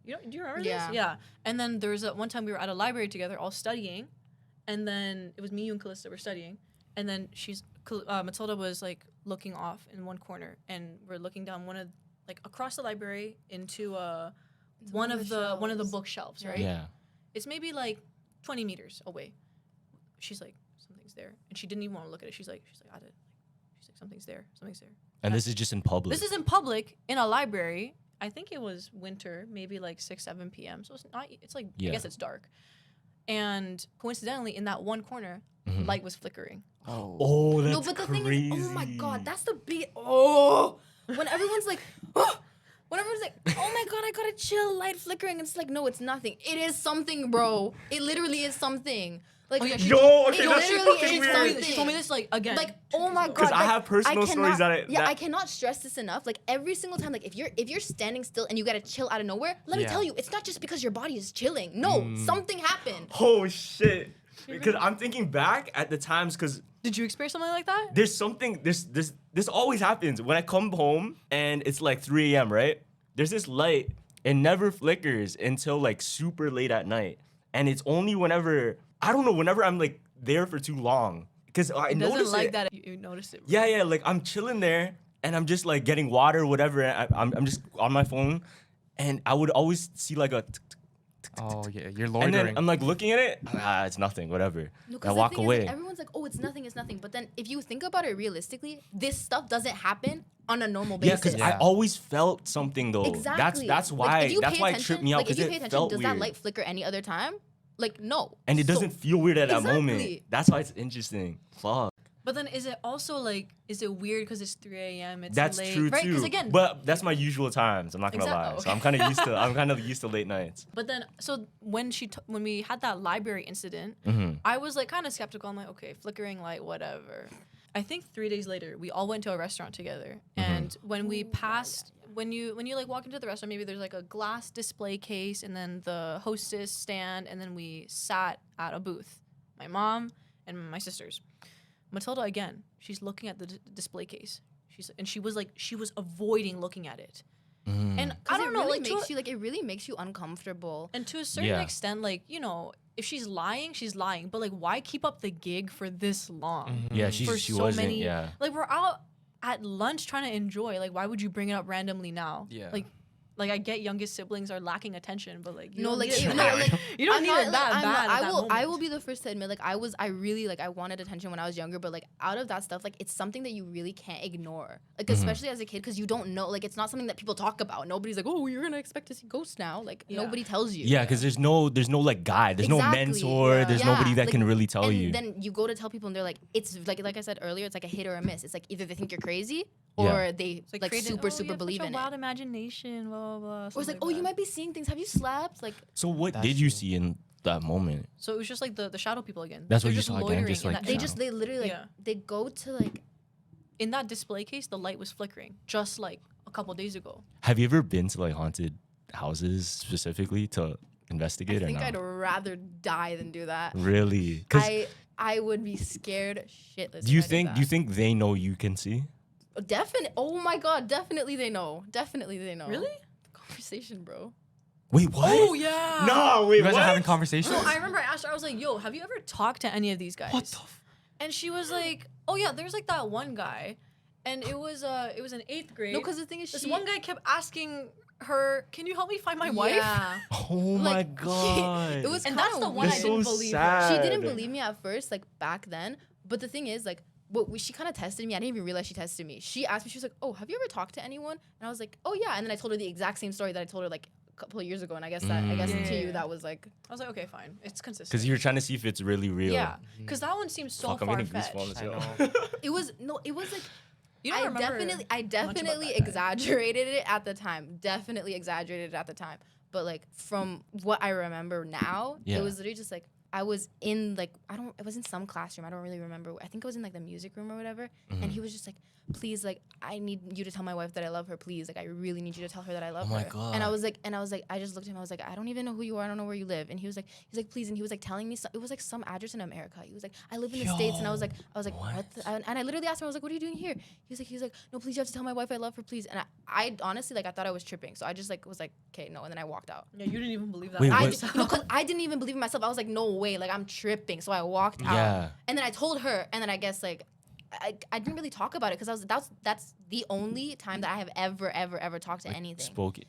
Do you remember this? Yeah. And then there was one time we were at a library together, all studying, and then it was me, you, and Callista were studying, and then Matilda was like looking off in one corner, and we're looking down across the library into one of the bookshelves, right? Yeah. It's maybe like 20 meters away. She's like, something's there, and she didn't even want to look at it. She's like, I did. She's like, something's there. And this is just in public. This is in public in a library. I think it was winter, maybe like 6, 7 p.m. So it's like, I guess it's dark. And coincidentally, in that one corner, light was flickering. Oh, that's crazy. No, but the thing is, oh my God, that's the big, when everyone's like, oh my God, I gotta chill, light flickering. It's like, no, it's nothing. It is something, bro. It literally is something. Like, okay, it that's literally fucking is weird. something. She told me this like again. Like, oh my God. Because I like, have personal stories I cannot stress this enough. Like, every single time, like, if you're standing still and you gotta chill out of nowhere, let me tell you, it's not just because your body is chilling. No, something happened. Oh shit. Because I'm thinking back at the times, because Did you experience something like that? there's something, this always happens. When I come home and it's like 3 a.m., right? There's this light. It never flickers until like super late at night. And it's only whenever I'm like there for too long. Because I notice it. Doesn't like that you notice it. Yeah, like I'm chilling there and I'm just like getting water or whatever. And I'm just on my phone. And I would always see like a Oh yeah, you're loitering. and then I'm like looking at it, it's nothing, whatever. No, I walk the thing away. Is, like, everyone's like, oh, it's nothing. But then if you think about it realistically, this stuff doesn't happen on a normal Yeah, basis. because I always felt something though. Exactly. That's Like, why if you pay it tripped me out like, if because you pay it attention, felt does weird. that light flicker any other time? Like, no. And it doesn't feel weird at that moment. Exactly. That's why it's interesting. Fuck. But then is it also like, is it weird because it's 3 a.m. It's That's late, true right? too. Because again, But that's my usual times. I'm not gonna lie. Exactly. So I'm kind of used to late nights. But then, so when we had that library incident, I was like kind of skeptical. I'm like, okay, flickering light, whatever. I think 3 days later, we all went to a restaurant together, and when we passed, when you like walk into the restaurant, maybe there's like a glass display case, and then the hostess stand, and then we sat at a booth. My mom and my sisters. Matilda again, she's looking at the display case. She was avoiding looking at it. And I don't know, like it really makes you uncomfortable. And to a certain extent, like, you know, if she's lying, she's lying. But like, why keep up the gig for this long? Yeah, she wasn't. Yeah. Like, we're out at lunch trying to enjoy. Like, why would you bring it up randomly now? Yeah. Like I get youngest siblings are lacking attention, but like you No, don't like need you it know, that- like you don't need it that I'm bad. not- at that moment. I will be the first to admit, like I really like I wanted attention when I was younger, but like out of that stuff, like it's something that you really can't ignore, like especially as a kid, because you don't know, like it's not something that people talk about. Nobody's like, oh, you're gonna expect to see ghosts now, like nobody tells you. Yeah, because there's no like guide, there's no Exactly. mentor, there's nobody that like, can really tell and you. Then you go to tell people and they're like, it's like I said earlier, it's like a hit or a miss. It's like either they think you're crazy or Yeah. they It's like creating- super you have believe such in a wild it. imagination, blah blah blah. Or it's something like, oh, you that. might be seeing things. Have you slept? Like, So what That's did you true. see in that moment? So it was just like the shadow people again. That's what They're you just saw again, loitering just, in like, that- they literally like Yeah. they go to like. in that display case, the light was flickering just like a couple days ago. Have you ever been to like haunted houses specifically to investigate I or think no? I'd rather die than do that. Really? 'Cause I would be scared shitless. do you if I did think they know you can see? that. Definitely. Oh my god. Definitely they know. Definitely they know. Really? The conversation, bro. Wait, what? Oh yeah. No, wait, You guys what? are having conversations? No, I remember I asked her. I was like, "Yo, have you ever talked to any of these guys?" What the And she was like, "Oh yeah, there's like that one guy, and it was in 8th grade. No, because the thing is, this one guy kept asking her, "Can you help me find my wife?" Yeah. Oh my Like, god. It was And kinda that's the one I That's didn't so believe. sad. She didn't believe me at first, like back then. But the thing is, like, she kind of tested me. I didn't even realize she tested me. She asked me, she was like, "Oh, have you ever talked to anyone?" And I was like, "Oh yeah." And then I told her the exact same story that I told her like a couple of years ago. And I guess to you that was like, I was like, "Okay, fine, it's consistent." Because you're trying to see if it's really real. yeah, because that one seems so Fuck, I'm far getting fetched. goosebumps. I yo. know. it was like. You don't remember I definitely that guy. exaggerated it at the time. Definitely exaggerated it at the time. But like from what I remember now, Yeah. it was literally just like I was in like it was in some classroom. I don't really remember. I think it was in like the music room or whatever. And he was just like, please, like, I need you to tell my wife that I love her, please. Like, I really need you to tell her that I love her. my God. And I was like, I just looked at him. I was like, I don't even know who you are. I don't know where you live. And he's like, please. And he was like telling me, it was like some address in America. He was like, I live in the States. And I was like, what? And I literally asked him, I was like, what are you doing here? He was like, no, please, you have to tell my wife I love her, please. And I honestly, like, I thought I was tripping. So I just like was like, okay, no. And then I walked out. Yeah, you didn't even believe that. Wait, Cause I didn't even believe in myself. I was like, no way, like I'm tripping. So I walked out. Yeah. And then I told her, and then I guess like I didn't really talk about it because that's the only time that I have ever talked to anything. Spoke it.